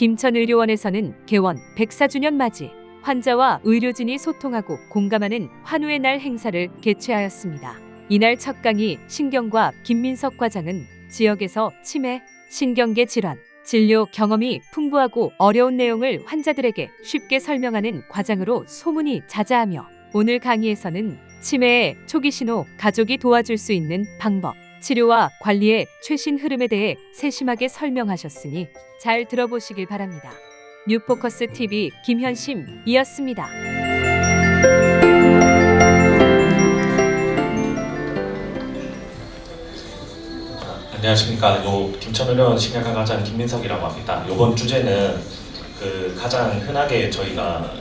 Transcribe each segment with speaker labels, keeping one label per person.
Speaker 1: 김천의료원에서는 개원 104주년 맞이 환자와 의료진이 소통하고 공감하는 환우의 날 행사를 개최하였습니다. 이날 첫 강의 신경과 김민석 과장은 지역에서 치매, 신경계 질환, 진료 경험이 풍부하고 어려운 내용을 환자들에게 쉽게 설명하는 과장으로 소문이 자자하며 오늘 강의에서는 치매의 초기 신호, 가족이 도와줄 수 있는 방법, 치료와 관리의 최신 흐름에 대해 세심하게 설명하셨으니 잘 들어보시길 바랍니다. 뉴포커스 TV 김현심이었습니다.
Speaker 2: 안녕하십니까. 김천의료원 신경과 과장 김민석이라고 합니다. 이번 주제는 가장 흔하게 저희가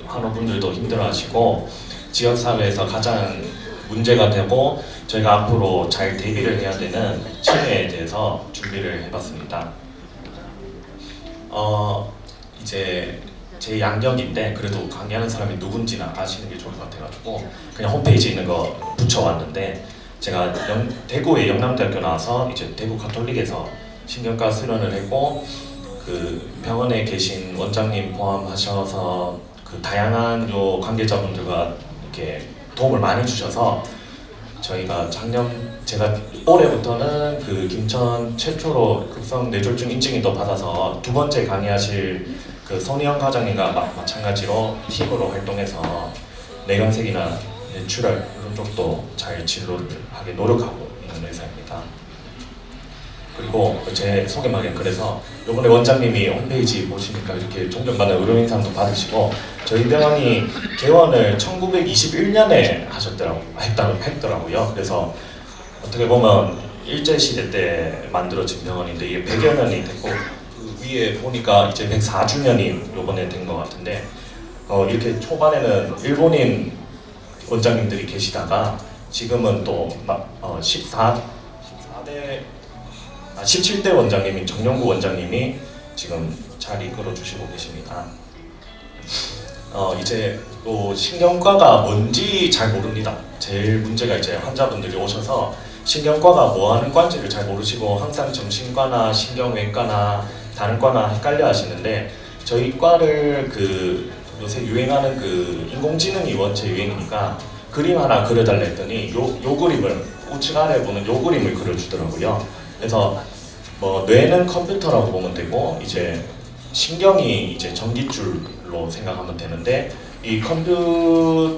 Speaker 2: 환우분들도 힘들어하시고 지역사회에서 가장 문제가 되고 저희가 앞으로 잘 대비를 해야 되는 치매에 대해서 준비를 해봤습니다. 이제 제 양력인데 그래도 강의하는 사람이 누군지나 아시는 게 좋을 것 같아가지고 그냥 홈페이지에 있는 거 붙여왔는데 제가 대구의 영남대학교 나와서 이제 대구 가톨릭에서 신경과 수련을 했고 병원에 계신 원장님 포함하셔서 다양한 관계자분들과 이렇게 도움을 많이 주셔서 저희가 제가 올해부터는 김천 최초로 급성 뇌졸중 인증인도 받아서 두 번째 강의하실 손희영 과장님과 마찬가지로 팀으로 활동해서 뇌경색이나 뇌출혈 이런 쪽도 잘 진료를 하게 노력하고 있는 의사입니다. 그리고 제 소개만은 그래서 이번에 원장님이 홈페이지 보시니까 이렇게 존경받는 의료인상도 받으시고 저희 병원이 개원을 1921년에 했더라고요. 그래서 어떻게 보면 일제시대 때 만들어진 병원인데 이게 100여 년이 됐고 위에 보니까 이제 104주년이 이번에 된 것 같은데 이렇게 초반에는 일본인 원장님들이 계시다가 지금은 또 17대 원장님인 정영구 원장님이 지금 잘 이끌어 주시고 계십니다. 이제 또 신경과가 뭔지 잘 모릅니다. 제일 문제가 이제 환자분들이 오셔서 신경과가 뭐 하는 과인지를 잘 모르시고 항상 정신과나 신경외과나 다른 과나 헷갈려 하시는데 저희 과를 요새 유행하는 인공지능이 원체 유행이니까 그림 하나 그려달라 했더니 요 그림을 우측 아래 보는 요 그림을 그려주더라고요. 그래서 뇌는 컴퓨터라고 보면 되고 이제 신경이 이제 전기줄로 생각하면 되는데 이 컴퓨터인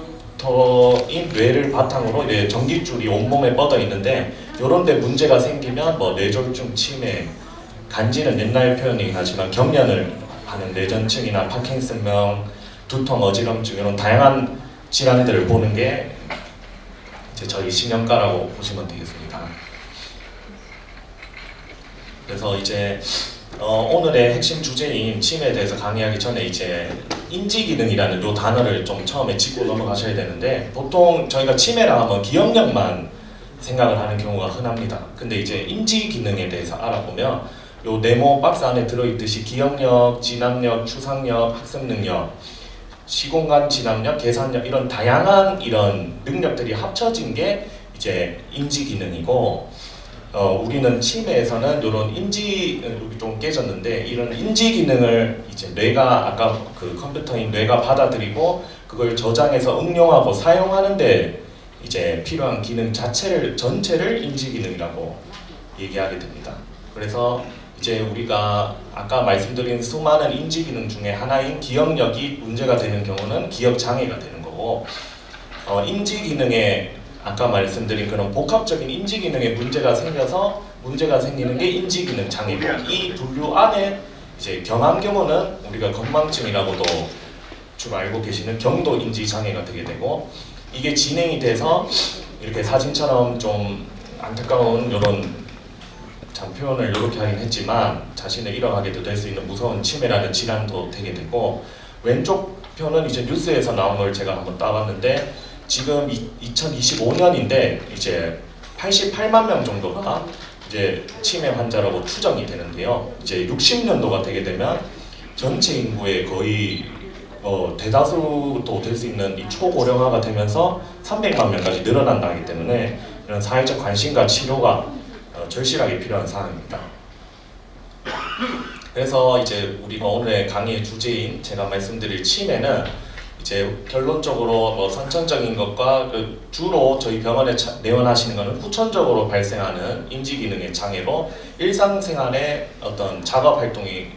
Speaker 2: 뇌를 바탕으로 이제 전기줄이 온몸에 뻗어 있는데 요런데 문제가 생기면 뇌졸중, 치매, 간지는 옛날 표현이긴 하지만 경련을 하는 뇌전증이나 파킨슨병, 두통, 어지럼증 이런 다양한 질환들을 보는 게 이제 저희 신경과라고 보시면 되겠습니다. 그래서 이제 오늘의 핵심 주제인 치매에 대해서 강의하기 전에 이제 인지기능이라는 요 단어를 좀 처음에 짚고 넘어가셔야 되는데 보통 저희가 치매라 하면 기억력만 생각을 하는 경우가 흔합니다. 근데 이제 인지기능에 대해서 알아보면 요 네모 박스 안에 들어있듯이 기억력, 진압력, 추상력, 학습능력, 시공간 진압력, 계산력 이런 다양한 이런 능력들이 합쳐진 게 이제 인지기능이고 우리는 치매에서는 이런 여기 좀 깨졌는데 이런 인지기능을 이제 뇌가 아까 컴퓨터인 뇌가 받아들이고 그걸 저장해서 응용하고 사용하는데 이제 필요한 기능 전체를 인지기능이라고 얘기하게 됩니다. 그래서 이제 우리가 아까 말씀드린 수많은 인지기능 중에 하나인 기억력이 문제가 되는 경우는 기억장애가 되는 거고 인지기능에 아까 말씀드린 그런 복합적인 인지기능에 문제가 생기는 게 인지기능 장애고 이 분류 안에 이제 경한 경우는 우리가 건망증이라고도 주로 알고 계시는 경도 인지 장애가 되게 되고 이게 진행이 돼서 이렇게 사진처럼 좀 안타까운 이런 참 표현을 이렇게 하긴 했지만 자신을 잃어가게도 될 수 있는 무서운 치매라는 질환도 되게 되고 왼쪽 표는 이제 뉴스에서 나온 걸 제가 한번 따봤는데 지금 2025년인데 이제 88만 명 정도가 이제 치매 환자라고 추정이 되는데요. 이제 60년도가 되게 되면 전체 인구의 거의 대다수도 될 수 있는 이 초고령화가 되면서 300만 명까지 늘어난다기 때문에 이런 사회적 관심과 치료가 절실하게 필요한 사항입니다. 그래서 이제 우리가 오늘의 강의의 주제인 제가 말씀드릴 치매는 이제 결론적으로 뭐 선천적인 것과 주로 저희 병원에 내원하시는 것은 후천적으로 발생하는 인지기능의 장애로 일상생활의 어떤 작업 활동이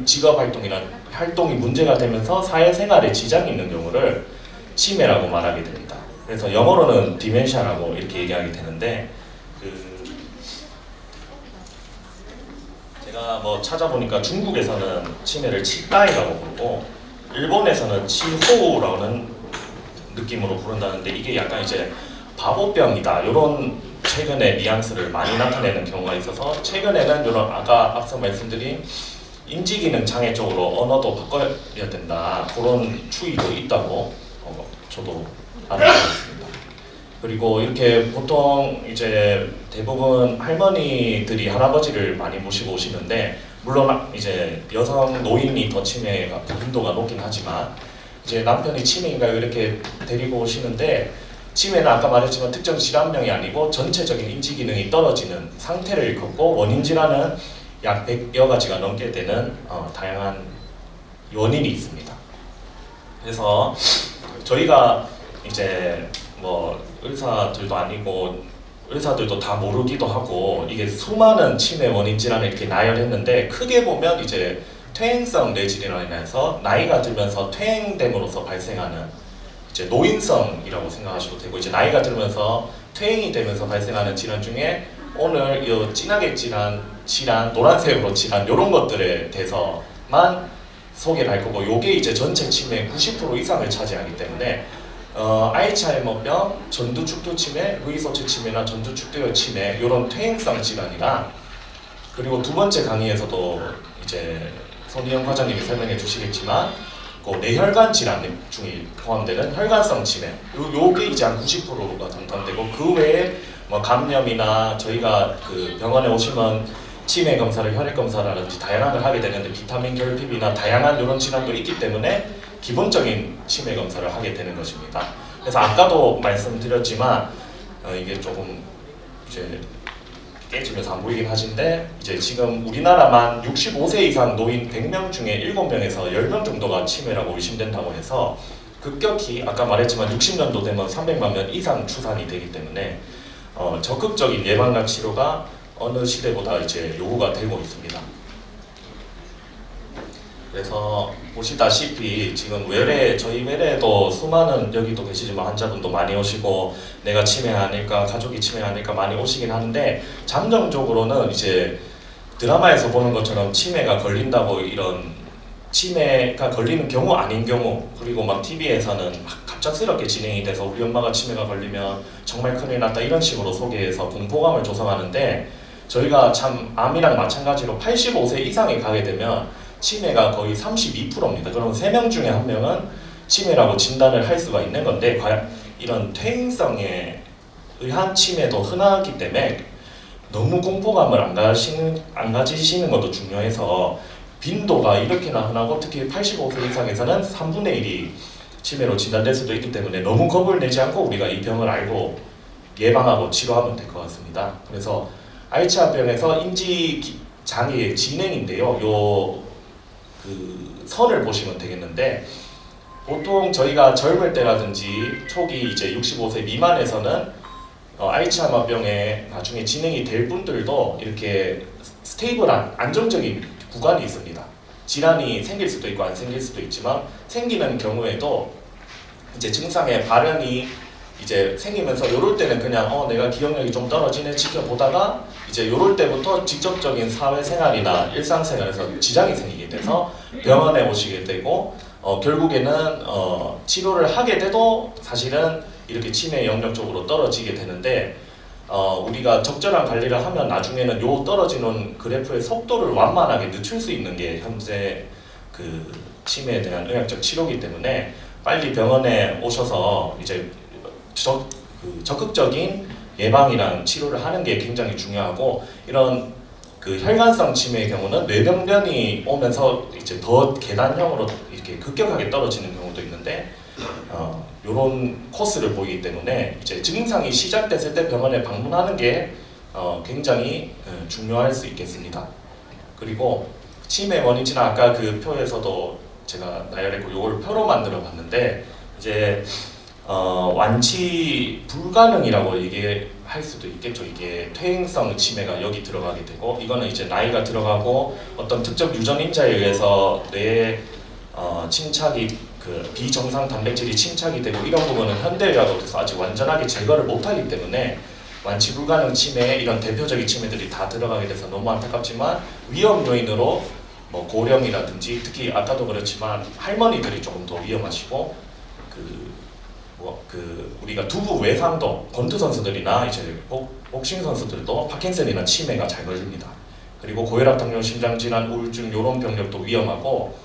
Speaker 2: 직업 활동이나 활동이 문제가 되면서 사회생활에 지장이 있는 경우를 치매라고 말하게 됩니다. 그래서 영어로는 디멘샤라고 이렇게 얘기하게 되는데 제가 뭐 찾아보니까 중국에서는 치매를 치과이라고 부르고 일본에서는 치호우라는 느낌으로 부른다는데 이게 약간 이제 바보병이다 이런 최근에 뉘앙스를 많이 나타내는 경우가 있어서 최근에는 이런 아까 앞서 말씀드린 인지기능 장애 쪽으로 언어도 바꿔야 된다 그런 추이도 있다고 저도 알고 있습니다. 그리고 이렇게 보통 이제 대부분 할머니들이 할아버지를 많이 모시고 오시는데 물론 이제 여성 노인이 더 치매가 빈도가 높긴 하지만 이제 남편이 치매인가요 이렇게 데리고 오시는데 치매는 아까 말했지만 특정 질환명이 아니고 전체적인 인지 기능이 떨어지는 상태를 일컫고 원인 질환은 약 100여 가지가 넘게 되는 다양한 원인이 있습니다. 그래서 저희가 이제 뭐 의사들도 아니고 의사들도 다 모르기도 하고 이게 수많은 치매 원인 질환을 이렇게 나열했는데 크게 보면 이제 퇴행성 뇌질이라서 나이가 들면서 퇴행됨으로써 발생하는 이제 노인성이라고 생각하셔도 되고 이제 나이가 들면서 퇴행이 되면서 발생하는 질환 중에 오늘 이 진하게 질환, 노란색으로 질환 이런 것들에 대해서만 소개를 할 거고 요게 이제 전체 치매의 90% 이상을 차지하기 때문에 알츠하이머병, 전두축두 치매, 루이소치 치매나 전두축두의 치매 이런 퇴행성 질환이랑 그리고 두 번째 강의에서도 이제 손희영 과장님이 설명해 주시겠지만 그 뇌혈관 질환 중에 포함되는 혈관성 치매 요게 이제 한 90%가 담당되고 그 외에 뭐 감염이나 저희가 그 병원에 오시면 치매 검사를 혈액 검사라든지 다양한 걸 하게 되는데 비타민 결핍이나 다양한 이런 질환도 있기 때문에 기본적인 치매 검사를 하게 되는 것입니다. 그래서 아까도 말씀드렸지만 이게 조금 이제 깨지면서 안 보이긴 하신데 이제 지금 우리나라만 65세 이상 노인 100명 중에 7명에서 10명 정도가 치매라고 의심된다고 해서 급격히 아까 말했지만 60년도 되면 300만 명 이상 추산이 되기 때문에 적극적인 예방과 치료가 어느 시대보다 이제 요구가 되고 있습니다. 그래서 보시다시피 지금 저희 외래에도 수많은 여기도 계시지만 환자분도 많이 오시고 내가 치매 아닐까 가족이 치매 아닐까 많이 오시긴 하는데 잠정적으로는 이제 드라마에서 보는 것처럼 치매가 걸린다고 이런 치매가 걸리는 경우 아닌 경우 그리고 막 TV에서는 갑작스럽게 진행이 돼서 우리 엄마가 치매가 걸리면 정말 큰일 났다 이런 식으로 소개해서 공포감을 조성하는데 저희가 참 암이랑 마찬가지로 85세 이상에 가게 되면 치매가 거의 32%입니다. 그럼 3명 중에 1명은 치매라고 진단을 할 수가 있는 건데 과연 이런 퇴행성에 의한 치매도 흔하기 때문에 너무 공포감을 안 가지시는 것도 중요해서 빈도가 이렇게나 흔하고 특히 85세 이상에서는 3분의 1이 치매로 진단될 수도 있기 때문에 너무 겁을 내지 않고 우리가 이 병을 알고 예방하고 치료하면 될 것 같습니다. 그래서 알츠하이머병에서 인지 장애의 진행인데요. 그 선을 보시면 되겠는데 보통 저희가 젊을 때라든지 초기 이제 65세 미만에서는 알츠하이머병에 나중에 진행이 될 분들도 이렇게 스테이블한 안정적인 구간이 있습니다. 질환이 생길 수도 있고 안 생길 수도 있지만 생기는 경우에도 이제 증상의 발현이 이제 생기면서 요럴 때는 그냥 내가 기억력이 좀 떨어지네 지켜보다가 이제 요럴 때부터 직접적인 사회생활이나 일상생활에서 지장이 생기게 돼서 병원에 오시게 되고 결국에는 치료를 하게 돼도 사실은 이렇게 치매 영역 쪽으로 떨어지게 되는데 우리가 적절한 관리를 하면 나중에는 요 떨어지는 그래프의 속도를 완만하게 늦출 수 있는 게 현재 그 치매에 대한 의학적 치료이기 때문에 빨리 병원에 오셔서 이제 적극적인 예방이랑 치료를 하는 게 굉장히 중요하고 이런 그 혈관성 치매의 경우는 뇌병변이 오면서 이제 더 계단형으로 이렇게 급격하게 떨어지는 경우도 있는데 이런 코스를 보이기 때문에 이제 증상이 시작됐을 때 병원에 방문하는 게 굉장히 중요할 수 있겠습니다. 그리고 치매 원인치는 아까 그 표에서도 제가 나열했고 이걸 표로 만들어 봤는데 이제 완치 불가능이라고 얘기할 수도 있겠죠. 이게 퇴행성 치매가 여기 들어가게 되고 이거는 이제 나이가 들어가고 어떤 특정 유전인자에 의해서 뇌에 침착이 그 비정상 단백질이 침착이 되고 이런 부분은 현대의학으로서 아직 완전하게 제거를 못하기 때문에 완치 불가능 치매에 이런 대표적인 치매들이 다 들어가게 돼서 너무 안타깝지만 위험 요인으로 뭐 고령이라든지 특히 아까도 그렇지만 할머니들이 조금 더 위험하시고 우리가 두부 외상도 권투 선수들이나 이제 복싱 선수들도 파킨슨이나 치매가 잘 걸립니다. 그리고 고혈압, 당뇨, 심장질환, 우울증 이런 병력도 위험하고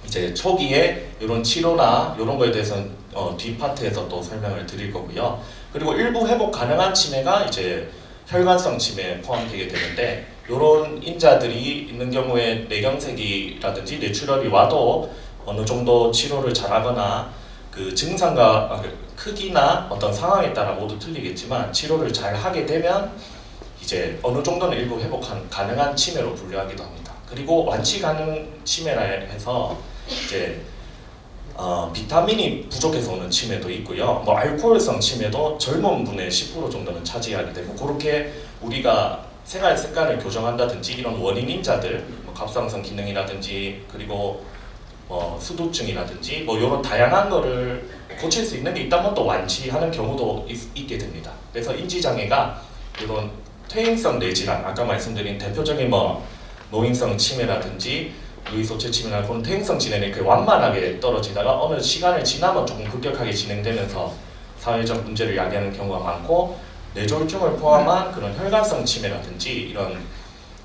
Speaker 2: 이제 초기에 이런 치료나 이런 거에 대해서는 뒷파트에서 또 설명을 드릴 거고요. 그리고 일부 회복 가능한 치매가 이제 혈관성 치매에 포함되게 되는데 이런 인자들이 있는 경우에 뇌경색이라든지 뇌출혈이 와도 어느 정도 치료를 잘하거나 그 증상과 크기나 어떤 상황에 따라 모두 틀리겠지만 치료를 잘 하게 되면 이제 어느 정도는 일부 회복 가능한 치매로 분류하기도 합니다. 그리고 완치 가능 치매라 해서 이제 비타민이 부족해서 오는 치매도 있고요. 뭐 알코올성 치매도 젊은 분의 10% 정도는 차지하게 되고 그렇게 우리가 생활 습관을 교정한다든지 이런 원인 인자들, 뭐 갑상선 기능이라든지 그리고 수두증이라든지 뭐 이런 다양한 거를 고칠 수 있는 게 있다면 또 완치하는 경우도 있게 됩니다. 그래서 인지장애가 이런 퇴행성 뇌질환, 아까 말씀드린 대표적인 뭐 노인성 치매라든지 루이소체 치매나 그런 퇴행성 질환이 완만하게 떨어지다가 어느 시간을 지나면 조금 급격하게 진행되면서 사회적 문제를 야기하는 경우가 많고 뇌졸중을 포함한 그런 혈관성 치매라든지 이런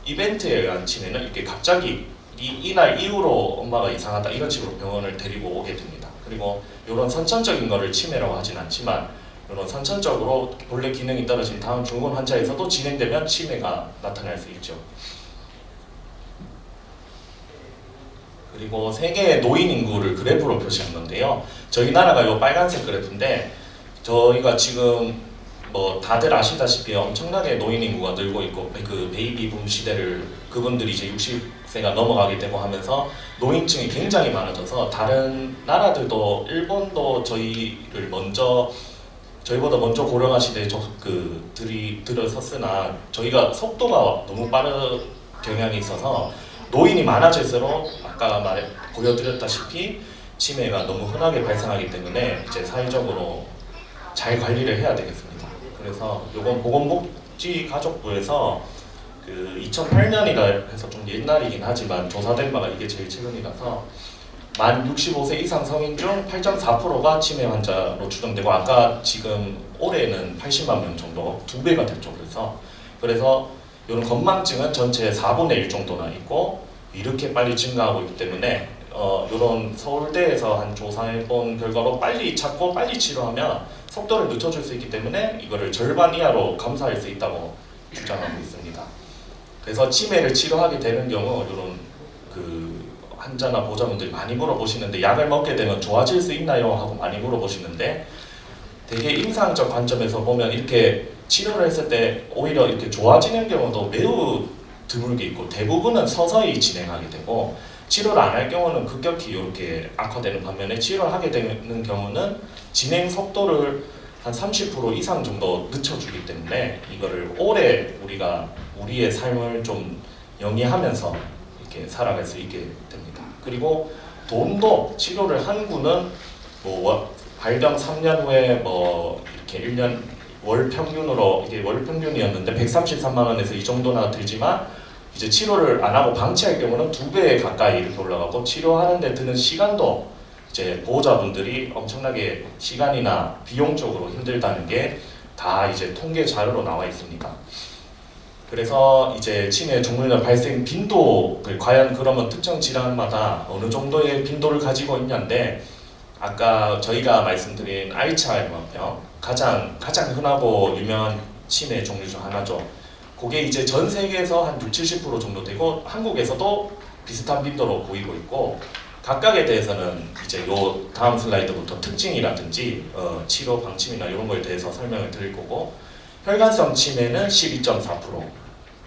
Speaker 2: 이벤트에 의한 치매는 이렇게 갑자기 이날 이후로 엄마가 이상하다 이런 식으로 병원을 데리고 오게 됩니다. 그리고 이런 선천적인 거를 치매라고 하진 않지만 이런 선천적으로 본래 기능이 떨어진 다운 증후군 환자에서도 진행되면 치매가 나타날 수 있죠. 그리고 세계의 노인 인구를 그래프로 표시한 건데요. 저희 나라가 이 빨간색 그래프인데 저희가 지금 뭐 다들 아시다시피 엄청나게 노인 인구가 늘고 있고 그 베이비붐 시대를 그분들이 이제 60세가 넘어가게 되고 하면서 노인층이 굉장히 많아져서 다른 나라들도 일본도 저희보다 먼저 고령화 시대에 들어섰으나 저희가 속도가 너무 빠른 경향이 있어서 노인이 많아질수록 아까 보여드렸다시피 치매가 너무 흔하게 발생하기 때문에 이제 사회적으로 잘 관리를 해야 되겠습니다. 그래서 요건 보건복지가족부에서 그 2008년이라 해서 좀 옛날이긴 하지만 조사된 바가 이게 제일 최근이라서 만 65세 이상 성인 중 8.4%가 치매 환자로 추정되고 아까 지금 올해는 80만 명 정도 2배가 됐죠. 그래서 이런 건망증은 전체의 4분의 1 정도나 있고 이렇게 빨리 증가하고 있기 때문에 이런 서울대에서 한 조사해본 결과로 빨리 찾고 빨리 치료하면 속도를 늦춰줄 수 있기 때문에 이거를 절반 이하로 감소할 수 있다고 주장하고 있습니다. 그래서 치매를 치료하게 되는 경우 이런 그 환자나 보호자분들이 많이 물어보시는데 약을 먹게 되면 좋아질 수 있나요? 하고 많이 물어보시는데 되게 임상적 관점에서 보면 이렇게 치료를 했을 때 오히려 이렇게 좋아지는 경우도 매우 드물게 있고 대부분은 서서히 진행하게 되고 치료를 안 할 경우는 급격히 이렇게 악화되는 반면에 치료를 하게 되는 경우는 진행 속도를 한 30% 이상 정도 늦춰주기 때문에 이거를 오래 우리가 우리의 삶을 좀 영위하면서 이렇게 살아갈 수 있게 됩니다. 그리고 돈도 치료를 한 구는 뭐 발병 3년 후에 뭐 이렇게 1년 월 평균으로 이게 월 평균이었는데 133만 원에서 이 정도나 들지만 이제 치료를 안 하고 방치할 경우는 2배 가까이 이렇게 올라가고 치료하는 데 드는 시간도 이제 보호자분들이 엄청나게 시간이나 비용적으로 힘들다는 게 다 이제 통계 자료로 나와 있습니다. 그래서 이제 치매 종류나 발생 빈도를 과연 그러면 특정 질환마다 어느 정도의 빈도를 가지고 있냐인데 아까 저희가 말씀드린 알츠하이머병 가장 흔하고 유명한 치매 종류 중 하나죠. 그게 이제 전 세계에서 한 60, 70% 정도 되고 한국에서도 비슷한 빈도로 보이고 있고 각각에 대해서는 이제 요 다음 슬라이드부터 특징이라든지 치료 방침이나 이런 거에 대해서 설명을 드릴 거고 혈관성 치매는 12.4%,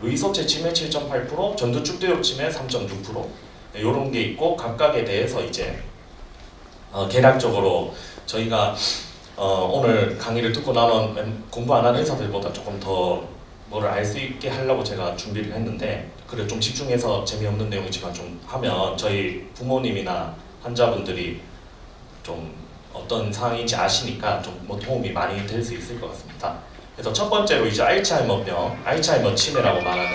Speaker 2: 의소체 치매 7.8%, 전두축대역 치매 3.6%, 이런 게 있고 각각에 대해서 이제 개략적으로 저희가 오늘 강의를 듣고 나면 공부 안 하는 의사들보다 조금 더 뭐를 알 수 있게 하려고 제가 준비를 했는데, 그래 좀 집중해서 재미없는 내용이지만 좀 하면 저희 부모님이나 환자분들이 좀 어떤 상황인지 아시니까 좀 뭐 도움이 많이 될 수 있을 것 같습니다. 그래서 첫 번째로 이제 알츠하이머병, 알츠하이머 치매라고 말하는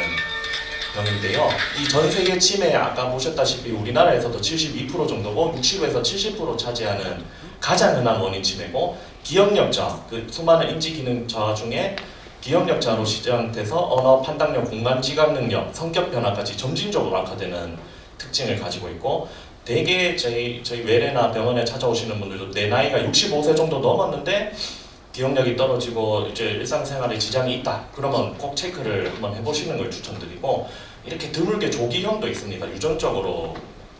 Speaker 2: 병인데요. 이 전 세계 치매 아까 보셨다시피 우리나라에서도 72% 정도고 60에서 70% 차지하는 가장 흔한 원인 치매고, 기억력 저하, 그 수많은 인지 기능 저하 중에 기억력 저하로 시작돼서 언어, 판단력, 공간, 지각 능력, 성격 변화까지 점진적으로 악화되는 특징을 가지고 있고, 대개 저희 외래나 병원에 찾아오시는 분들도 내 나이가 65세 정도 넘었는데 기억력이 떨어지고 이제 일상생활에 지장이 있다, 그러면 꼭 체크를 한번 해보시는 걸 추천드리고, 이렇게 드물게 조기형도 있습니다. 유전적으로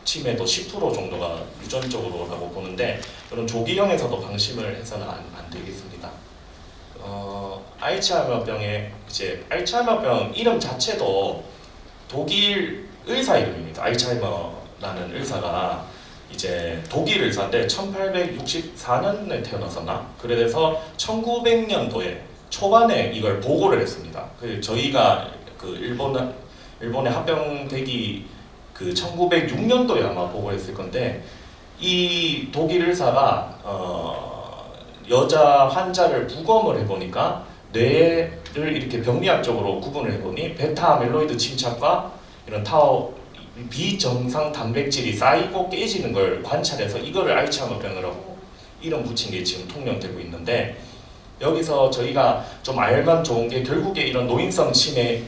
Speaker 2: 치매도 10% 정도가 유전적으로라고 보는데, 그런 조기형에서도 방심을 해서는 안 되겠습니다. 알츠하이머병의 이제 알츠하이머병 이름 자체도 독일 의사 이름입니다. 알츠하이머라는 의사가 이제 독일 의사인데 1864년에 태어났었나? 그래서 1900년도에 초반에 이걸 보고를 했습니다. 저희가 일본에 합병되기 1906년도에 아마 보고했을 건데, 이 독일 의사가 여자 환자를 부검을 해보니까 뇌를 이렇게 병리학적으로 구분을 해보니 베타 아밀로이드 침착과 이런 타우 비정상 단백질이 쌓이고 깨지는 걸 관찰해서 이거를 알츠하이머병이라고 이름 붙인 게 지금 통용되고 있는데, 여기서 저희가 좀 알면 좋은 게 결국에 이런 노인성 치매에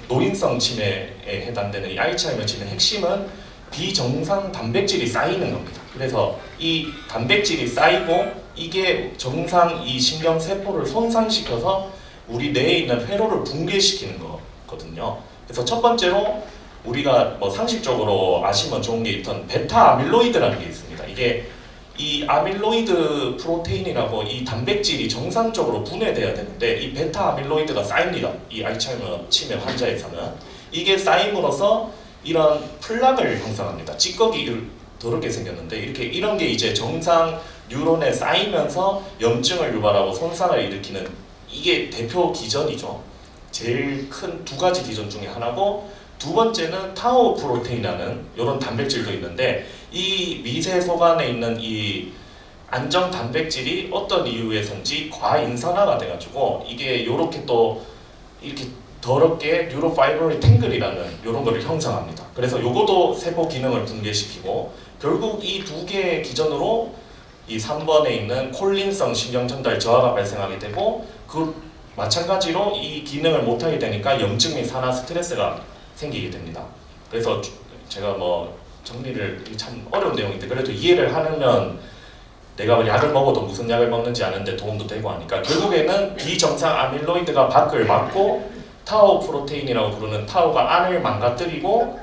Speaker 2: 해당되는 이 알츠하이머 치매 핵심은 비정상 단백질이 쌓이는 겁니다. 그래서 이 단백질이 쌓이고 이게 정상 이 신경 세포를 손상시켜서 우리 뇌에 있는 회로를 붕괴시키는 거거든요. 그래서 첫 번째로 우리가 뭐 상식적으로 아시면 좋은 게 있던 베타 아밀로이드라는 게 있습니다. 이게 이 아밀로이드 프로테인이라고 이 단백질이 정상적으로 분해돼야 되는데 이 베타 아밀로이드가 쌓입니다. 이 알츠하이머 치매 환자에서는 이게 쌓임으로써 이런 플락을 형성합니다. 찌꺼기를 더럽게 생겼는데 이런 게 이제 정상 뉴런에 쌓이면서 염증을 유발하고 손상을 일으키는, 이게 대표 기전이죠. 제일 큰 두 가지 기전 중에 하나고, 두 번째는 타우 프로테인이라는 이런 단백질도 있는데, 이 미세 속안에 있는 이 안정 단백질이 어떤 이유에선지 과인산화가 돼가지고 이게 이렇게 더럽게 뉴로파이브로이드 탱글이라는 이런 거를 형성합니다. 그래서 요것도 세포 기능을 붕괴시키고, 결국 이 두 개의 기전으로 이 3번에 있는 콜린성 신경 전달 저하가 발생하게 되고, 그 마찬가지로 이 기능을 못하게 되니까 염증 및 산화 스트레스가 생기게 됩니다. 그래서 제가 뭐 정리를, 참 어려운 내용인데 그래도 이해를 하면 내가 약을 먹어도 무슨 약을 먹는지 아는데 도움도 되고 하니까, 결국에는 비정상 아밀로이드가 밖을 막고 타우 프로테인이라고 부르는 타우가 안을 망가뜨리고,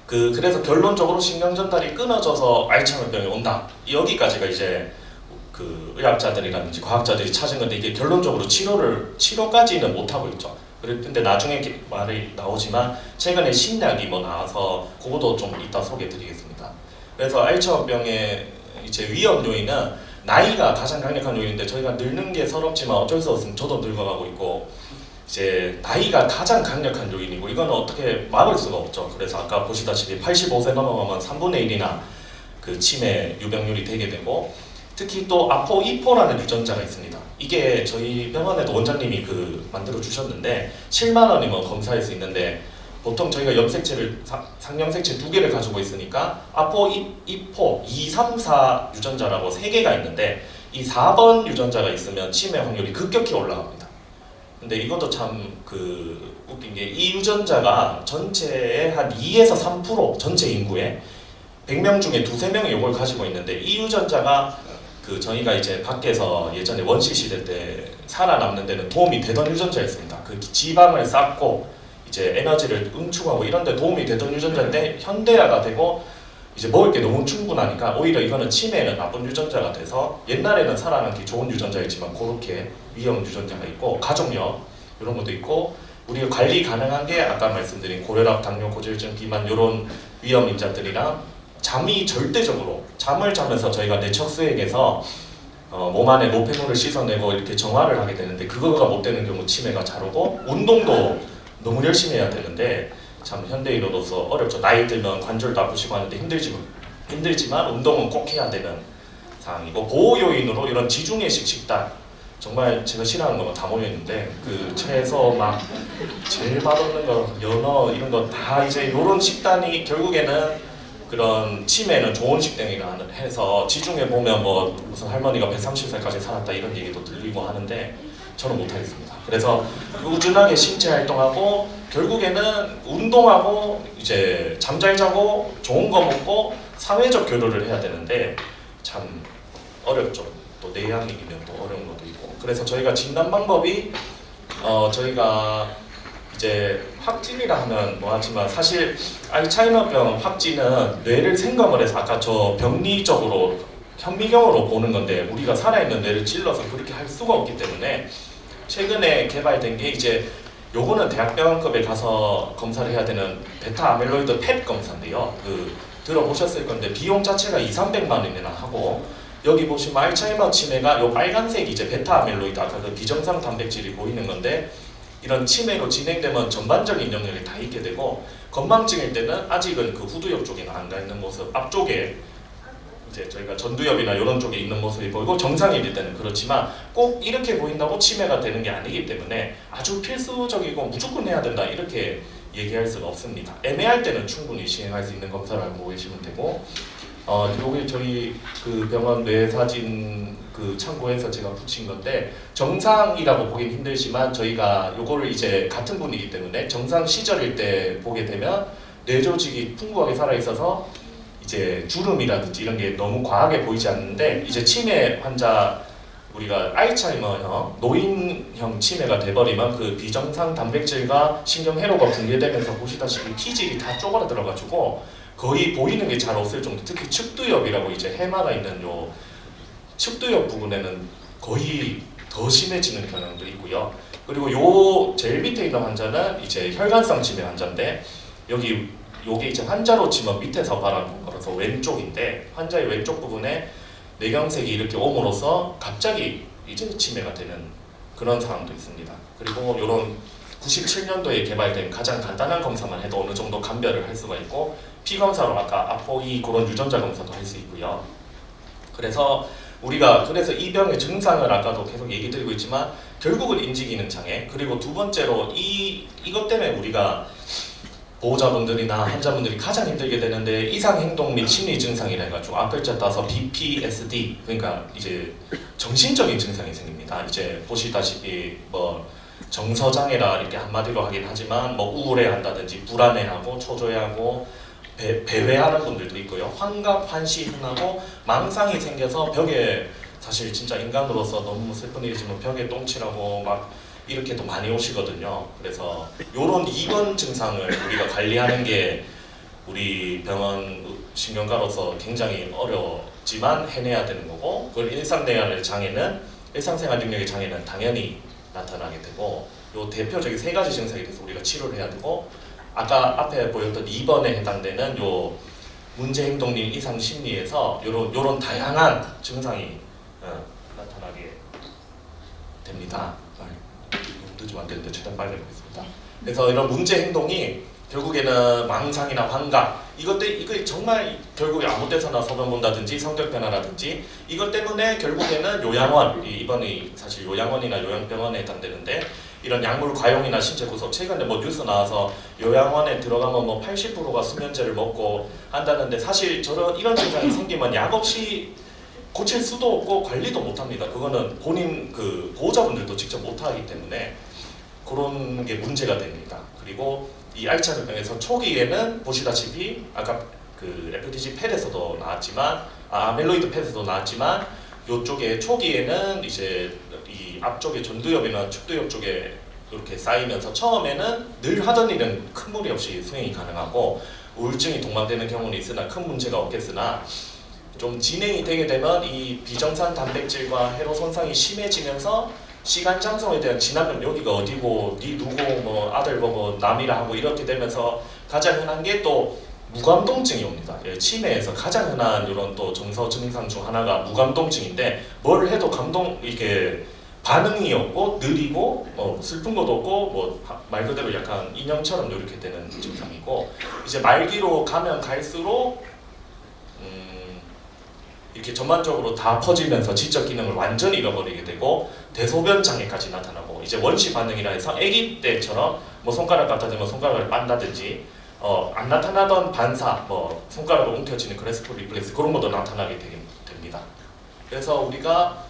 Speaker 2: 그래서 결론적으로 신경 전달이 끊어져서 알츠하이머병이 온다. 여기까지가 이제 의학자들이라든지 과학자들이 찾은 건데, 이게 결론적으로 치료까지는 못 하고 있죠. 근데 나중에 말이 나오지만 최근에 신약이 뭐 나와서 그것도 좀 이따 소개해드리겠습니다. 그래서 알츠하이머병의 이제 위험 요인은 나이가 가장 강력한 요인인데, 저희가 늙는 게 서럽지만 어쩔 수 없으면 저도 늙어가고 있고, 이제 나이가 가장 강력한 요인이고 이거는 어떻게 막을 수가 없죠. 그래서 아까 보시다시피 85세 넘어가면 3분의 1이나 그 치매 유병률이 되게 되고, 특히 또 아포2포라는 유전자가 있습니다. 이게 저희 병원에도 원장님이 만들어 주셨는데 7만 원이면 검사할 수 있는데, 보통 저희가 염색체를 상염색체 2개를 가지고 있으니까 아포2포 2, 3, 4 유전자라고 3개가 있는데, 이 4번 유전자가 있으면 치매 확률이 급격히 올라갑니다. 근데 이것도 참 웃긴 게, 이 유전자가 전체의 한 2에서 3% 전체 인구의 100명 중에 2~3명이 이걸 가지고 있는데, 이 유전자가 저희가 이제 밖에서 예전에 원시 시대 때 살아남는 데는 도움이 되던 유전자였습니다. 지방을 쌓고 이제 에너지를 응축하고 이런 데 도움이 되던 유전자인데, 현대화가 되고 이제 먹을 게 너무 충분하니까 오히려 이거는 치매에는 나쁜 유전자가 돼서, 옛날에는 살아남기 좋은 유전자였지만 그렇게 위험 유전자가 있고, 가족력 이런 것도 있고, 우리가 관리 가능한 게 아까 말씀드린 고혈압, 당뇨, 고지혈증, 비만 이런 위험 인자들이랑 잠이 절대적으로 잠을 자면서 저희가 뇌척수액에서 몸 안에 노폐물을 씻어내고 이렇게 정화를 하게 되는데 그거가 못 되는 경우 치매가 잘 오고 운동도 너무 열심히 해야 되는데 참 현대인으로서 어렵죠. 나이 들면 관절도 아프시고 하는데 힘들지만 운동은 꼭 해야 되는 상황이고 보호 요인으로 이런 지중해식 식단 정말 제가 싫어하는 거가 다 모여 있는데 그 채소 막 제일 맛없는 거 연어 이런 거 다 이제 이런 식단이 결국에는 그런 치매는 좋은 식단이라 해서 지중해 보면 뭐 무슨 할머니가 130살까지 살았다 이런 얘기도 들리고 하는데 저는 못하겠습니다. 그래서 꾸준하게 신체 활동하고 결국에는 운동하고 이제 잠 잘 자고 좋은 거 먹고 사회적 교류를 해야 되는데 참 어렵죠. 또 내향인이면 또 어려운 것도 있고 그래서 저희가 진단 방법이 저희가 이제 확진이라 하면 뭐하지만 사실 알츠하이머병 확진은 뇌를 생검을 해서 아까 저 병리적으로 현미경으로 보는 건데 우리가 살아있는 뇌를 찔러서 그렇게 할 수가 없기 때문에 최근에 개발된 게 이제 요거는 대학병원급에 가서 검사를 해야 되는 베타 아밀로이드 펫 검사인데요. 그 들어보셨을 건데 비용 자체가 2,300만 원이나 하고 여기 보시면 알츠하이머 치매가 요 빨간색 이제 베타 아밀로이드 아까 그 비정상 단백질이 보이는 건데 이런 치매로 진행되면 전반적인 영역에 다 있게 되고 건망증일 때는 아직은 그 후두엽 쪽에 안 가 있는 모습 앞쪽에 이제 저희가 전두엽이나 이런 쪽에 있는 모습이 보이고 정상일 때는 그렇지만 꼭 이렇게 보인다고 치매가 되는 게 아니기 때문에 아주 필수적이고 무조건 해야 된다 이렇게 얘기할 수는 없습니다. 애매할 때는 충분히 시행할 수 있는 검사를 알고 계시면 되고 여기 저희 그 병원 뇌사진 그 참고해서 제가 붙인 건데 정상이라고 보긴 힘들지만 저희가 요거를 이제 같은 분이기 때문에 정상 시절일 때 보게 되면 뇌 조직이 풍부하게 살아 있어서 이제 주름이라든지 이런 게 너무 과하게 보이지 않는데 이제 치매 환자 우리가 알츠하이머형 노인형 치매가 돼버리면 그 비정상 단백질과 신경 회로가 붕괴되면서 보시다시피 피질이 다 쪼그라들어가지고 거의 보이는 게 잘 없을 정도 특히 측두엽이라고 이제 해마가 있는 요 측두엽 부분에는 거의 더 심해지는 경향도 있고요. 그리고 요 제일 밑에 있는 환자는 이제 혈관성 치매 환자인데 여기 요게 이제 환자로 치면 밑에서 바라본 거라서 왼쪽인데 환자의 왼쪽 부분에 뇌경색이 이렇게 옴으로써 갑자기 이제 치매가 되는 그런 상황도 있습니다. 그리고 요런 97년도에 개발된 가장 간단한 검사만 해도 어느 정도 감별을 할 수가 있고 피검사로 아까 아포이 그런 유전자 검사도 할 수 있고요. 그래서 우리가 이 병의 증상을 아까도 계속 얘기 드리고 있지만 결국은 인지기능 장애 그리고 두 번째로 이것 때문에 우리가 보호자분들이나 환자분들이 가장 힘들게 되는데 이상행동 및 심리 증상이라 해가지고 앞글자 따서 BPSD 그러니까 이제 정신적인 증상이 생깁니다. 이제 보시다시피 뭐 정서장애라 이렇게 한마디로 하긴 하지만 뭐 우울해한다든지 불안해하고 초조해하고 배회하는 분들도 있고요. 환각, 환시, 흥하고 망상이 생겨서 벽에 사실 진짜 인간으로서 너무 슬픈 일이지만 벽에 똥칠하고 막 이렇게도 많이 오시거든요. 그래서 이런 입원 증상을 우리가 관리하는 게 우리 병원 신경과로서 굉장히 어렵지만 해내야 되는 거고 그걸 일상생활 능력의 장애는 당연히 나타나게 되고 요 대표적인 세 가지 증상에 대해서 우리가 치료를 해야 되고 아까 앞에 보였던 2번에 해당되는 요 문제행동력 이상 심리에서 요런 다양한 증상이 나타나게 됩니다. 늦으면 안 되는데 최대한 빨리 해보겠습니다. 그래서 이런 문제행동이 결국에는 망상이나 환각 이거 정말 결국에 아무 데서나 소변 본다든지 성격 변화라든지 이것 때문에 결국에는 요양원 이번이 사실 요양원이나 요양병원에 해당되는데 이런 약물 과용이나 신체 구속 최근에 뭐 뉴스 나와서 요양원에 들어가면 뭐 80%가 수면제를 먹고 한다는데 사실 이런 증상이 생기면 약 없이 고칠 수도 없고 관리도 못합니다. 그거는 본인 그 보호자분들도 직접 못하기 때문에 그런 게 문제가 됩니다. 그리고 이 알츠하이머병에서 초기에는 보시다시피 아까 그 FDG 팻에서도 나왔지만 아밀로이드 팻에서도 나왔지만 요쪽에 초기에는 이제 이 앞쪽에 전두엽이나 측두엽 쪽에 이렇게 쌓이면서 처음에는 늘 하던 일은 큰 무리 없이 수행이 가능하고 우울증이 동반되는 경우는 있으나 큰 문제가 없겠으나 좀 진행이 되게 되면 이 비정상 단백질과 회로 손상이 심해지면서 시간 장소에 대한 지나면 여기가 어디고 네 누구 뭐 아들 보고 남이라 하고 이렇게 되면서 가장 흔한 게 또 무감동증이 옵니다. 예, 치매에서 가장 흔한 이런 또 정서 증상 중 하나가 무감동증인데 뭘 해도 이게 반응이 없고 느리고 슬픈 것도 없고 뭐 말 그대로 약간 인형처럼 이렇게 되는 증상이고 이제 말기로 가면 갈수록 이렇게 전반적으로 다 퍼지면서 지적 기능을 완전히 잃어버리게 되고 대소변 장애까지 나타나고 이제 원시 반응이라 해서 아기 때처럼 뭐 손가락 갖다 대면 손가락을 빤다든지 안 나타나던 반사 뭐 손가락을 움켜쥐는 그래스프 리플렉스 그런 것도 나타나게 됩니다. 그래서 우리가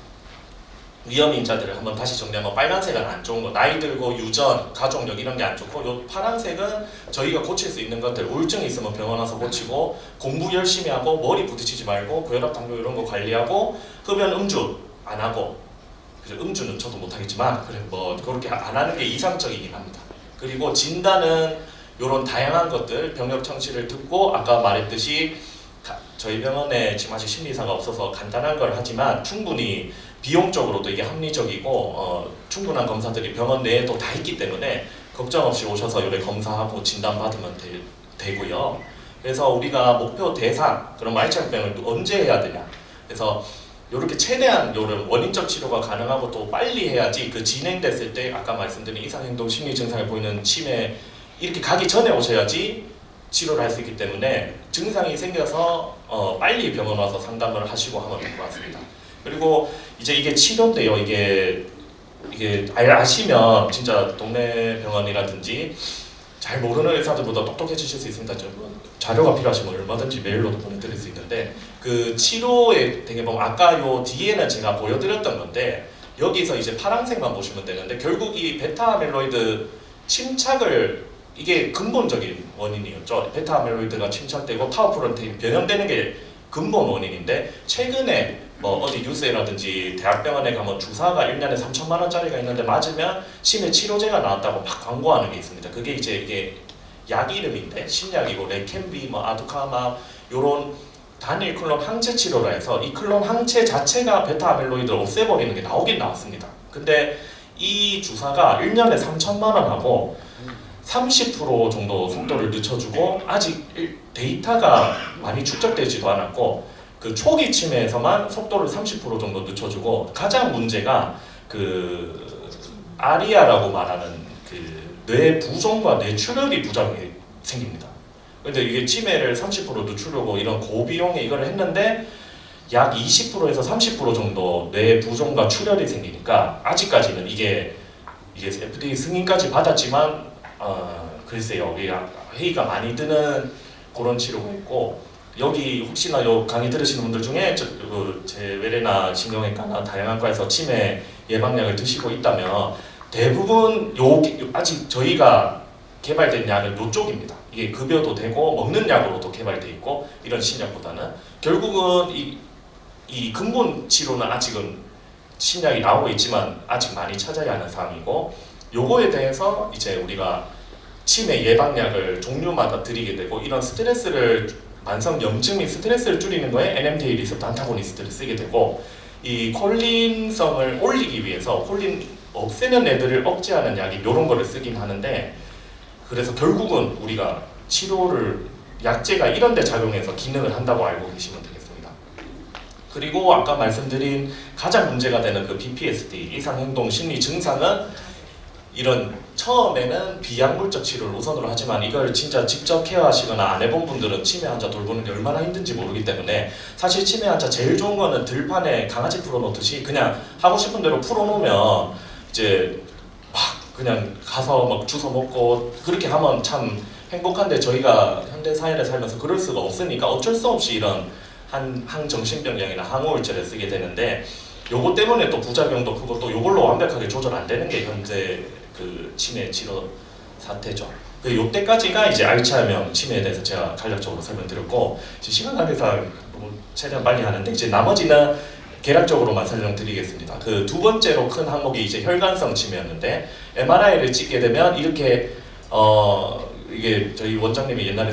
Speaker 2: 위험 인자들을 한번 다시 정리하면 빨간색은 안 좋은 거 나이 들고 유전, 가족력 이런 게 안 좋고 요 파란색은 저희가 고칠 수 있는 것들 우울증이 있으면 병원 와서 고치고 공부 열심히 하고 머리 부딪히지 말고 고혈압, 당뇨 이런 거 관리하고 흡연, 음주 안 하고 음주는 저도 못하겠지만 그래 뭐 그렇게 안 하는 게 이상적이긴 합니다. 그리고 진단은 이런 다양한 것들 병역 청취를 듣고 아까 말했듯이 저희 병원에 지금 아직 심리의사가 없어서 간단한 걸 하지만 충분히 비용적으로도 이게 합리적이고 충분한 검사들이 병원 내에도 다 있기 때문에 걱정 없이 오셔서 요래 검사하고 진단 받으면 되고요. 그래서 우리가 목표 대상 그럼 알츠하이머병을 또 언제 해야 되냐? 그래서 이렇게 최대한 요런 원인적 치료가 가능하고 또 빨리 해야지 그 진행됐을 때 아까 말씀드린 이상행동 심리 증상을 보이는 치매 이렇게 가기 전에 오셔야지 치료를 할 수 있기 때문에 증상이 생겨서 빨리 병원 와서 상담을 하시고 하면 될 것 같습니다. 그리고 이제 이게 치료인데요. 이게 아시면 진짜 동네 병원이라든지 잘 모르는 의사들보다 똑똑해지실 수 있습니다. 자료가 필요하시면 얼마든지 메일로도 보내드릴 수 있는데 그 치료에 되게 보면 아까 요 뒤에는 제가 보여드렸던 건데 여기서 이제 파란색만 보시면 되는데 결국 이 베타 아밀로이드 침착을 이게 근본적인 원인이었죠. 베타 아밀로이드가 침착되고 타우 프로테인 변형되는 게 근본 원인인데 최근에 뭐 어디 뉴스에라든지 대학병원에 가면 주사가 1년에 3천만 원짜리가 있는데 맞으면 치매 치료제가 나왔다고 막 광고하는 게 있습니다. 그게 이제 이게 약 이름인데 신약이고 레캠비, 뭐 아두카마 요런 단일 클론 항체 치료라 해서 이 클론 항체 자체가 베타 아밀로이드를 없애버리는 게 나오긴 나왔습니다. 근데 이 주사가 1년에 3천만 원하고 30% 정도 속도를 늦춰주고 아직 데이터가 많이 축적되지도 않았고 그 초기 치매에서만 속도를 30% 정도 늦춰주고 가장 문제가 그 아리아라고 말하는 그 뇌 부종과 뇌출혈이 부작용이 생깁니다. 근데 이게 치매를 30% 늦추려고 이런 고비용의 이걸 했는데 약 20%에서 30% 정도 뇌 부종과 출혈이 생기니까 아직까지는 이게 FDA 승인까지 받았지만 글쎄요, 회의가 많이 드는 그런 치료가 있고 여기 혹시나 요 강의 들으시는 분들 중에 제 외래나 신경외과나 다양한 과에서 치매 예방약을 드시고 있다면 대부분 아직 저희가 개발된 약은 요쪽입니다. 이게 급여도 되고 먹는 약으로도 개발돼 있고 이런 신약보다는 결국은 이 근본 치료는 아직은 신약이 나오고 있지만 아직 많이 찾아야 하는 상황이고 요거에 대해서 이제 우리가 치매 예방약을 종류마다 드리게 되고 이런 스트레스를 만성 염증 및 스트레스를 줄이는 거에 NMDA 리셉터 안타고니스트를 쓰게 되고 이 콜린성을 올리기 위해서 콜린 없애는 애들을 억제하는 약이 이런 거를 쓰긴 하는데 그래서 결국은 우리가 치료를 약제가 이런 데 작용해서 기능을 한다고 알고 계시면 되겠습니다. 그리고 아까 말씀드린 가장 문제가 되는 그 BPSD 이상행동 심리 증상은 이런 처음에는 비약물적 치료를 우선으로 하지만 이걸 진짜 직접 케어하시거나 안 해본 분들은 치매 환자 돌보는 게 얼마나 힘든지 모르기 때문에 사실 치매 환자 제일 좋은 거는 들판에 강아지 풀어놓듯이 그냥 하고 싶은 대로 풀어놓으면 이제 막 그냥 가서 막 주워 먹고 그렇게 하면 참 행복한데 저희가 현대 사회를 살면서 그럴 수가 없으니까 어쩔 수 없이 이런 항정신병약이나 항우울제를 쓰게 되는데 요거 때문에 또 부작용도 크고 또 요걸로 완벽하게 조절 안 되는 게 현재 그 치매 치료 사태죠. 요때까지가 이제 알츠하이머 치매에 대해서 제가 간략적으로 설명드렸고 시간 관계상 최대한 빨리 하는데 이제 나머지는 개략적으로만 설명드리겠습니다. 그 두 번째로 큰 항목이 이제 혈관성 치매였는데 MRI를 찍게 되면 이렇게 이게 저희 원장님이 옛날에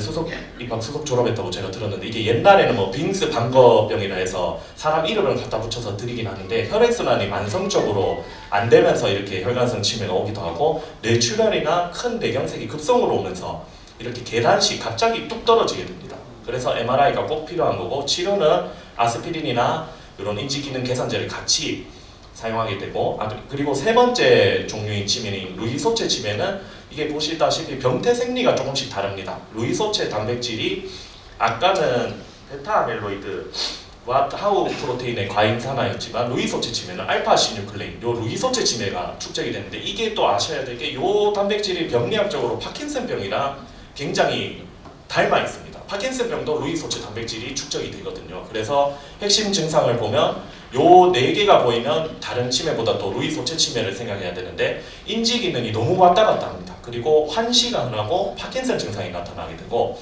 Speaker 2: 입학 수석 졸업했다고 제가 들었는데 이게 옛날에는 뭐 빙스 방거병이라 해서 사람 이름을 갖다 붙여서 드리긴 하는데 혈액순환이 만성적으로 안 되면서 이렇게 혈관성 치매가 오기도 하고 뇌출혈이나 큰 뇌경색이 급성으로 오면서 이렇게 계단식 갑자기 뚝 떨어지게 됩니다. 그래서 MRI가 꼭 필요한 거고 치료는 아스피린이나 이런 인지기능 개선제를 같이 사용하게 되고 그리고 세 번째 종류인 치매인 루이소체 치매는 이게 보시다시피 병태 생리가 조금씩 다릅니다. 루이소체 단백질이 아까는 베타 아밀로이드와 타우 프로테인의 과잉산화였지만 루이소체 치매는 알파 시뉴클레인 요 루이소체 치매가 축적이 되는데 이게 또 아셔야 될 게 요 단백질이 병리학적으로 파킨슨병이랑 굉장히 닮아 있습니다. 파킨슨병도 루이소체 단백질이 축적이 되거든요. 그래서 핵심 증상을 보면 요 네 개가 보이면 다른 치매보다 또 루이소체 치매를 생각해야 되는데 인지 기능이 너무 왔다 갔다 합니다. 그리고 환시가 흔하고 파킨슨 증상이 나타나게 되고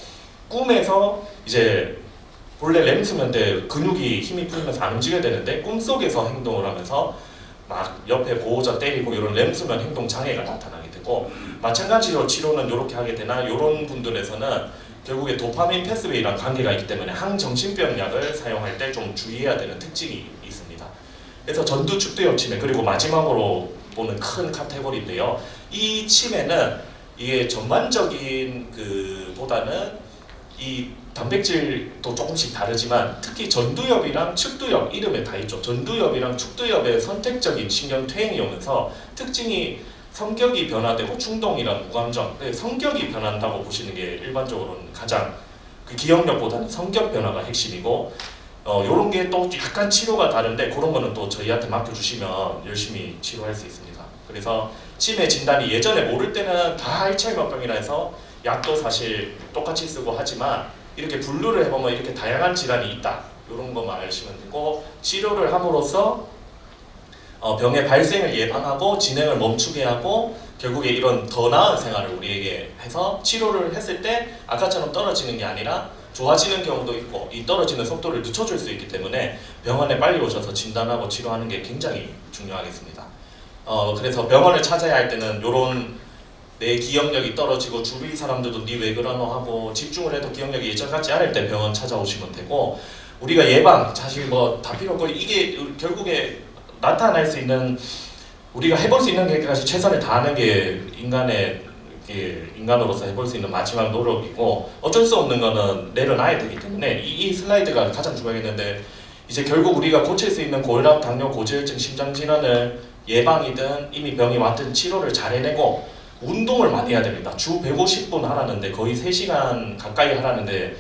Speaker 2: 꿈에서 이제 본래 렘 수면 때 근육이 힘이 풀리면서 안 움직여야 되는데 꿈속에서 행동을 하면서 막 옆에 보호자 때리고 이런 렘 수면 행동 장애가 나타나게 되고 마찬가지로 치료는 이렇게 하게 되나 이런 분들에서는 결국에 도파민 패스웨이랑 관계가 있기 때문에 항정신병 약을 사용할 때 좀 주의해야 되는 특징이 있습니다. 그래서 전두 축두엽 치매 그리고 마지막으로 보는 큰 카테고리인데요. 이 치매는 이게 전반적인 보다는 이 단백질도 조금씩 다르지만 특히 전두엽이랑 축두엽 이름에 다 있죠. 전두엽이랑 축두엽의 선택적인 신경 퇴행이 오면서 특징이 성격이 변화되고 충동이랑 무감정, 성격이 변한다고 보시는 게 일반적으로는 가장 기억력보다는 성격 변화가 핵심이고 요런 게 또 약간 치료가 다른데 그런 거는 또 저희한테 맡겨주시면 열심히 치료할 수 있습니다. 그래서 치매 진단이 예전에 모를 때는 다 알츠하이머병이라 해서 약도 사실 똑같이 쓰고 하지만 이렇게 분류를 해보면 이렇게 다양한 질환이 있다 이런 것만 아시면 되고 치료를 함으로써 병의 발생을 예방하고 진행을 멈추게 하고 결국에 이런 더 나은 생활을 우리에게 해서 치료를 했을 때 아까처럼 떨어지는 게 아니라 좋아지는 경우도 있고 이 떨어지는 속도를 늦춰줄 수 있기 때문에 병원에 빨리 오셔서 진단하고 치료하는 게 굉장히 중요하겠습니다. 그래서 병원을 찾아야 할 때는 이런 내 기억력이 떨어지고 주위 사람들도 니 왜 그러노 하고 집중을 해도 기억력이 예전 같지 않을 때 병원 찾아오시면 되고 우리가 예방 사실 뭐 다 필요 없고 이게 결국에 나타날 수 있는 우리가 해볼 수 있는 게까지 최선을 다하는 게 인간으로서 해볼 수 있는 마지막 노력이고 어쩔 수 없는 거는 내려놔야 되기 때문에 이 슬라이드가 가장 중요하겠는데 이제 결국 우리가 고칠 수 있는 고혈압, 당뇨, 고지혈증, 심장질환을 예방이든 이미 병이 왔든 치료를 잘 해내고 운동을 많이 해야 됩니다. 주 150분 하라는데 거의 3시간 가까이 하라는데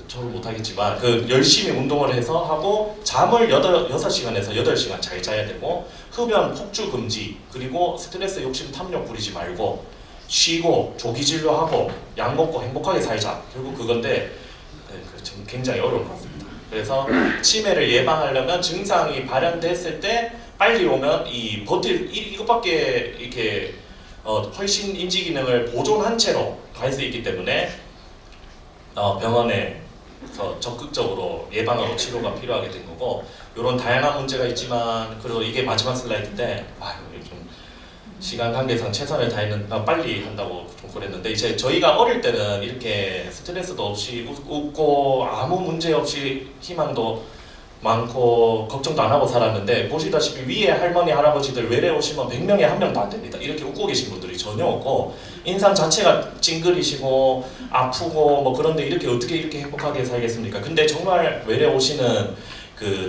Speaker 2: 저는 못하겠지만 열심히 운동을 해서 하고 잠을 6시간에서 8시간 잘 자야 되고 흡연 폭주 금지 그리고 스트레스 욕심 탐욕 부리지 말고 쉬고 조기 진료하고 약 먹고 행복하게 살자 결국 그건데 굉장히 어려운 것 같습니다. 그래서 치매를 예방하려면 증상이 발현됐을 때 빨리 오면 이것밖에 이렇게 훨씬 인지 기능을 보존한 채로 갈 수 있기 때문에 병원에 적극적으로 예방하고 치료가 필요하게 된 거고 이런 다양한 문제가 있지만 그리고 이게 마지막 슬라이드인데 좀 시간 관계상 최선을 다했는 빨리 한다고 좀 그랬는데 이제 저희가 어릴 때는 이렇게 스트레스도 없이 웃고 아무 문제 없이 희망도 많고 걱정도 안 하고 살았는데 보시다시피 위에 할머니 할아버지들 외래 오시면 100명에 1명도 안 됩니다. 이렇게 웃고 계신 분들이 전혀 없고 인상 자체가 찡그리시고 아프고 뭐 그런데 어떻게 이렇게 행복하게 살겠습니까? 근데 정말 외래 오시는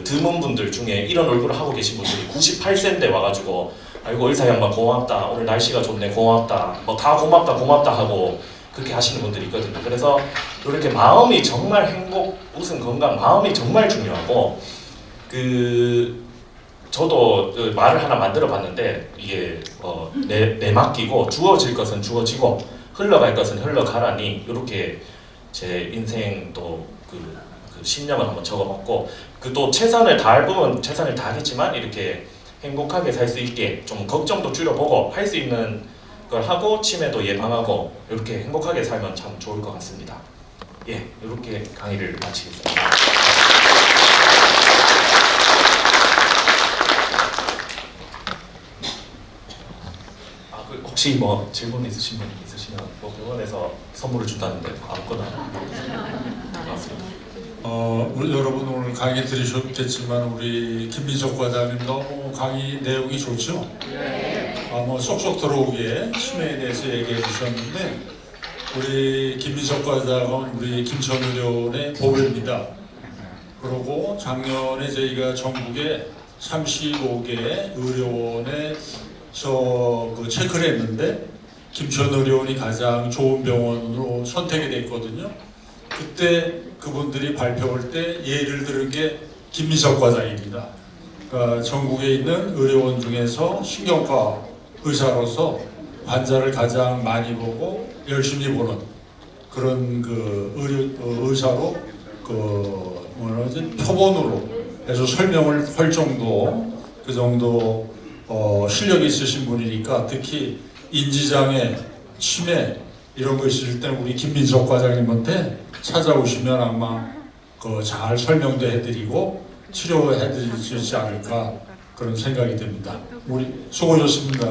Speaker 2: 드문 분들 중에 이런 얼굴을 하고 계신 분들이 98세인데 와가지고 아이고 의사 양반 고맙다 오늘 날씨가 좋네 고맙다 뭐 다 고맙다 하고 그렇게 하시는 분들이 있거든요. 그래서 이렇게 마음이 정말 행복, 웃음, 건강, 마음이 정말 중요하고 저도 말을 하나 만들어 봤는데 이게 내맡기고 주어질 것은 주어지고 흘러갈 것은 흘러가라니 이렇게 제 인생 또 신념을 한번 적어봤고 또 최선을 다할 부분 최선을 다하겠지만 이렇게 행복하게 살 수 있게 좀 걱정도 줄여보고 할 수 있는 걸 하고 치매도 예방하고 이렇게 행복하게 살면 참 좋을 것 같습니다. 예, 이렇게 강의를 마치겠습니다. 혹시 혹시 뭐 질문 있으신 분 있으시면 뭐 병원에서 선물을 준다는데 아무거나.
Speaker 3: 우리 여러분 오늘 강의 들으셨겠지만 우리 김민석 과장님 너무 강의 내용이 좋죠? 뭐 쏙쏙 들어오게 치매에 대해서 얘기해 주셨는데 우리 김민석 과장은 우리 김천의료원의 보배입니다. 그리고 작년에 저희가 전국에 35개 의료원에 그 체크를 했는데 김천의료원이 가장 좋은 병원으로 선택이 됐거든요. 그때 그분들이 발표할 때 예를 들은 게 김민석 과장입니다. 그러니까 전국에 있는 의료원 중에서 신경과 의사로서 환자를 가장 많이 보고 열심히 보는 그런 그 의사로 표본으로 해서 설명을 할 정도 그 정도 실력이 있으신 분이니까 특히 인지장애, 치매 이런 거 있을 때 우리 김민석 과장님한테 찾아오시면 아마 잘 설명도 해드리고 치료해드릴 수 있지 않을까 그런 생각이 듭니다. 우리 수고하셨습니다.